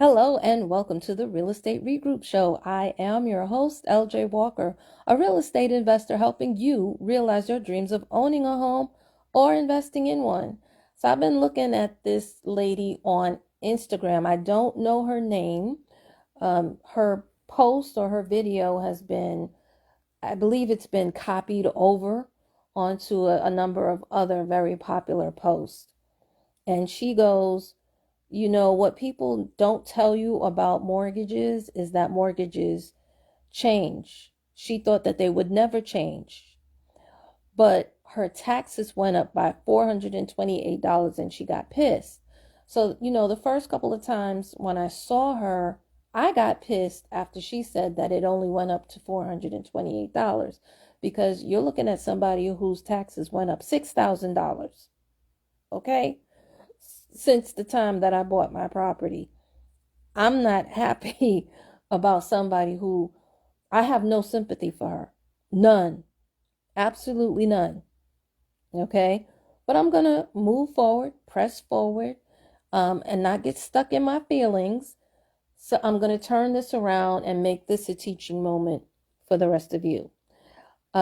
Hello and welcome to the Real Estate Regroup Show. I am your host, LJ Walker, a real estate investor helping you realize your dreams of owning a home or investing in one. So I've been looking at this lady on Instagram. I don't know her name. Her post or her video has been, I believe it's been copied over onto a number of other very popular posts. And she goes, what people don't tell you about mortgages is that mortgages change. She thought that they would never change, but her taxes went up by $428 and she got pissed. So, the first couple of times when I saw her, I got pissed after she said that it only went up to $428 because you're looking at somebody whose taxes went up $6,000. Okay? Since the time that I bought my property. I'm not happy about somebody who I have no sympathy for her. None. Absolutely none. Okay? But I'm going to move forward, press forward, and not get stuck in my feelings. So I'm going to turn this around and make this a teaching moment for the rest of you.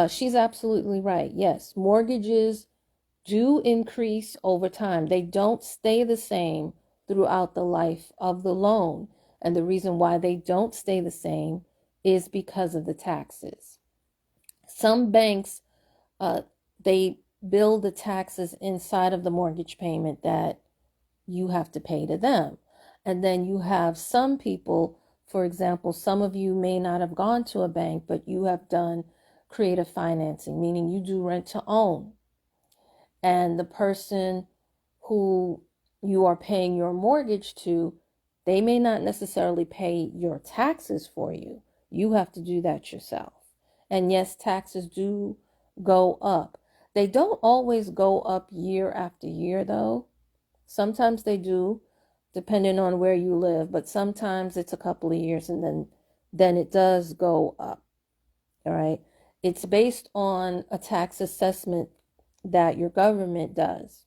She's absolutely right. Yes, mortgages do increase over time. They don't stay the same throughout the life of the loan. And the reason why they don't stay the same is because of the taxes. Some banks, they bill the taxes inside of the mortgage payment that you have to pay to them. And then you have some people, for example, some of you may not have gone to a bank, but you have done creative financing, meaning you do rent to own. And the person who you are paying your mortgage to, they may not necessarily pay your taxes for you. You have to do that yourself. And yes, taxes do go up. They don't always go up year after year, though. Sometimes they do, depending on where you live, but sometimes it's a couple of years and then it does go up. All right. It's based on a tax assessment that your government does.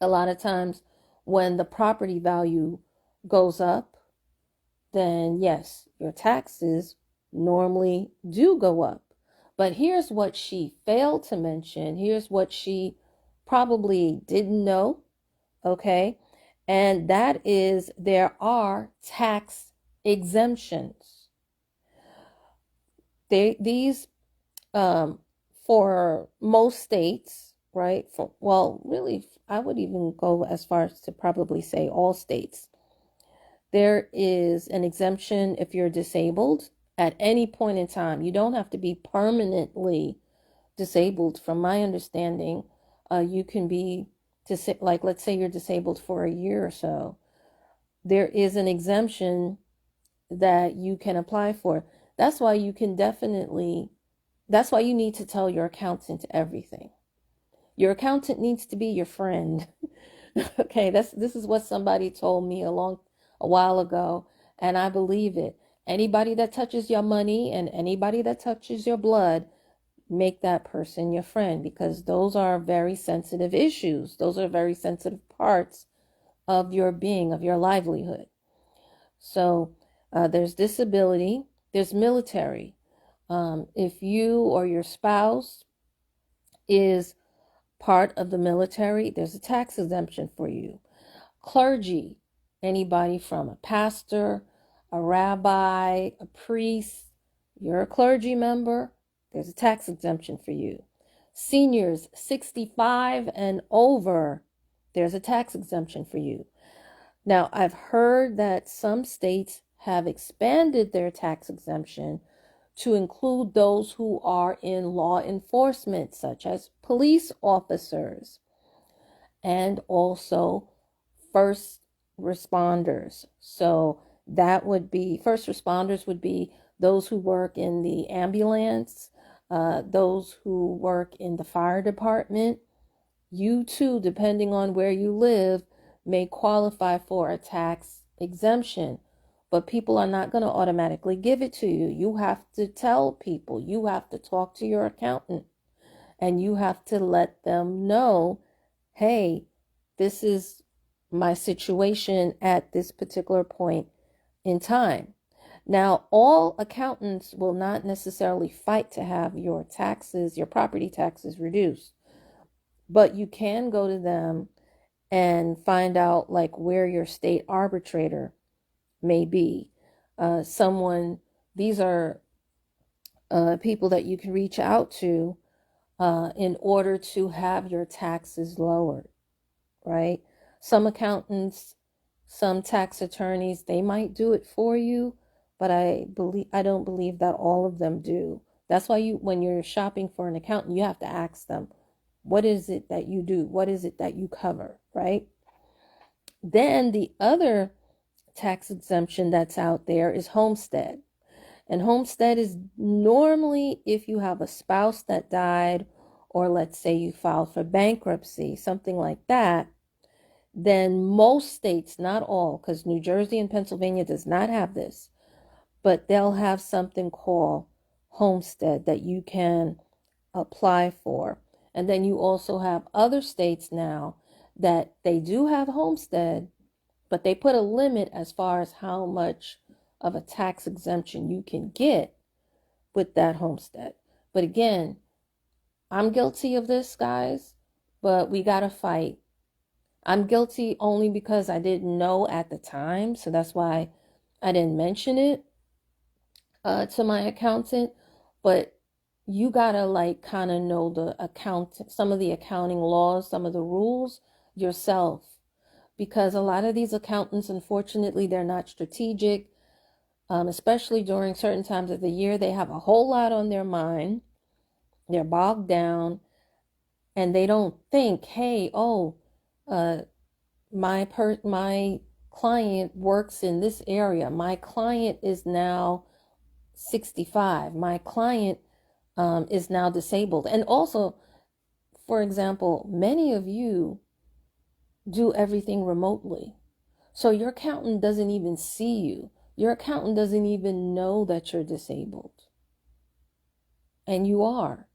A lot of times when the property value goes up, then yes, your taxes normally do go up. But here's what she failed to mention. Here's what she probably didn't know. Okay. And that is there are tax exemptions. These for most states, right? Really, I would even go as far as to probably say all states. There is an exemption if you're disabled at any point in time. You don't have to be permanently disabled. From my understanding, you can be like, let's say you're disabled for a year or so. There is an exemption that you can apply for. That's why you need to tell your accountant everything. Your accountant needs to be your friend. Okay, this is what somebody told me a while ago, and I believe it. Anybody that touches your money and anybody that touches your blood, make that person your friend, because those are very sensitive issues. Those are very sensitive parts of your being, of your livelihood. So there's disability, there's military. If you or your spouse is part of the military, there's a tax exemption for you. Clergy, anybody from a pastor, a rabbi, a priest, you're a clergy member, there's a tax exemption for you. Seniors 65 and over, there's a tax exemption for you. Now, I've heard that some states have expanded their tax exemption to include those who are in law enforcement, such as police officers, and also first responders. So that would be, first responders would be those who work in the ambulance, those who work in the fire department. You too, depending on where you live, may qualify for a tax exemption, but people are not going to automatically give it to you. You have to tell people, you have to talk to your accountant, and you have to let them know, hey, this is my situation at this particular point in time. Now, all accountants will not necessarily fight to have your taxes, your property taxes reduced, but you can go to them and find out like where your state arbitrator may be. These are people that you can reach out to in order to have your taxes lowered, right? Some accountants, some tax attorneys, they might do it for you, but I don't believe that all of them do. That's why when you're shopping for an accountant, you have to ask them, what is it that you do? What is it that you cover, right? Then the other tax exemption that's out there is homestead. And homestead is normally if you have a spouse that died, or let's say you filed for bankruptcy, something like that, then most states, not all, because New Jersey and Pennsylvania does not have this, but they'll have something called homestead that you can apply for. And then you also have other states now that they do have homestead, but they put a limit as far as how much of a tax exemption you can get with that homestead. But again, I'm guilty of this, guys, but we got to fight. I'm guilty only because I didn't know at the time, so that's why I didn't mention it to my accountant. But you gotta like kind of know some of the accounting laws, some of the rules yourself, because a lot of these accountants, unfortunately, they're not strategic, especially during certain times of the year. They have a whole lot on their mind. They're bogged down, and they don't think, hey, my client works in this area. My client is now 65. My client is now disabled. And also, for example, many of you do everything remotely. So your accountant doesn't even see you. Your accountant doesn't even know that you're disabled. And you are,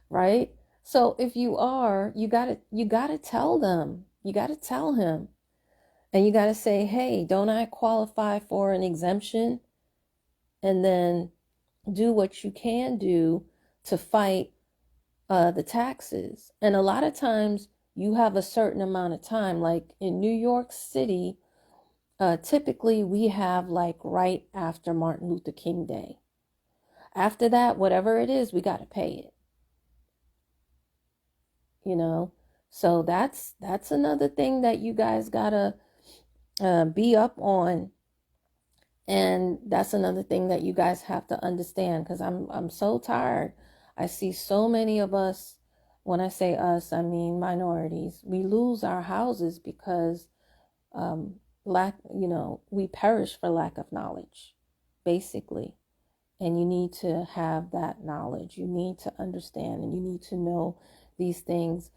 right? So if you are, you gotta tell them. You gotta tell him. And you gotta say, hey, don't I qualify for an exemption? And then do what you can do to fight the taxes. And a lot of times you have a certain amount of time. Like in New York City, typically we have like right after Martin Luther King Day. After that, whatever it is, we got to pay it. You know, so that's another thing that you guys gotta be up on. And that's another thing that you guys have to understand, because I'm so tired. I see so many of us, when I say us, I mean minorities, we lose our houses because we perish for lack of knowledge, basically. And you need to have that knowledge. You need to understand, and you need to know these things.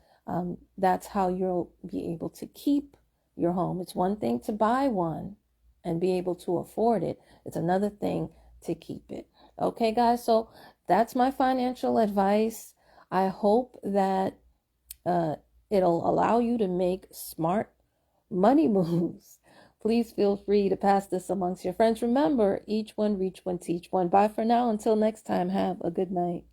That's how you'll be able to keep your home. It's one thing to buy one and be able to afford it. It's another thing to keep it. Okay, guys, so that's my financial advice. I hope that it'll allow you to make smart money moves. Please feel free to pass this amongst your friends. Remember, each one, reach one, teach one. Bye for now. Until next time, have a good night.